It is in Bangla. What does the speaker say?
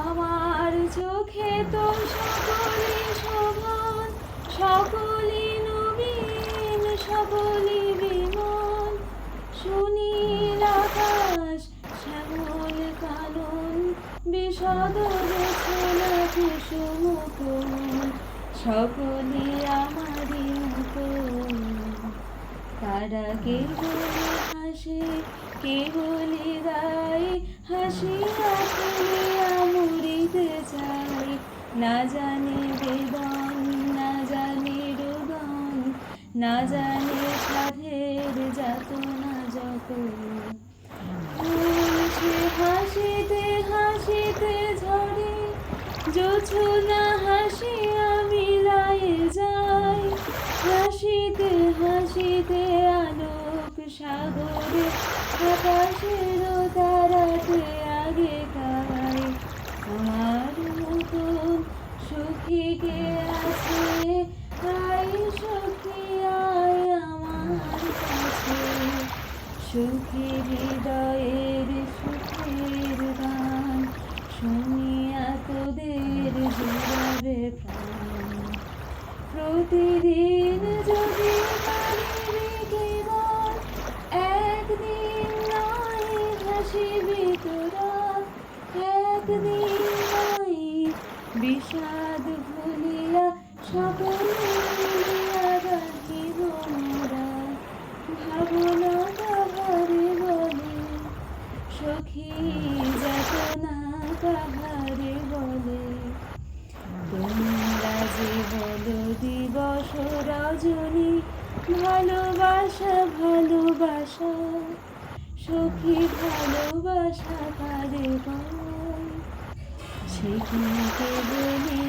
আমার চোখে তো সকলে শোভন, সকলে নবীন, সকলে বিমল। সুনীল আকাশ, শ্যামল কানন, বিশদ রচনা কুসুম কোমল, সকলে আমারই মতন। তারা কেবলি হাসে, কেবলি গায়, হাসিয়া খেলিয়া মরিতে চায়। না জানে বেদন, না জানে রোদন, না জানে সাধের যাতনা যত। ফুল সে হাসিতে হাসিতে ঝরে, জোছনা হাসিয়া মিলায়ে যায়। হাসিতে হাসিতে আলোক সাগরে, আকাশের তারাতে আগে গায়। আমার মতন সুখী কে আছে, আয় সখী আয় আমার কাছে। সুখী হৃদয়ের সুখের গান, শুনিয়া তোদের জুড়াবে প্রাণ। প্রতিদিন যদি পারিবি কেবল, একদিন নয় হাসিবি তোরা। একদিন নয় বিষাদ ভুলিয়া, সকলে মিলিয়া গাহিব মোরা। ভাবনা কাহারে বলে, সখী যাতনা কাহারে বলে। তোমরা যে বলো দিবস রজনী, ভালোবাসা ভালোবাসা, সখী ভালোবাসা কারে বল। সে কি কেবলি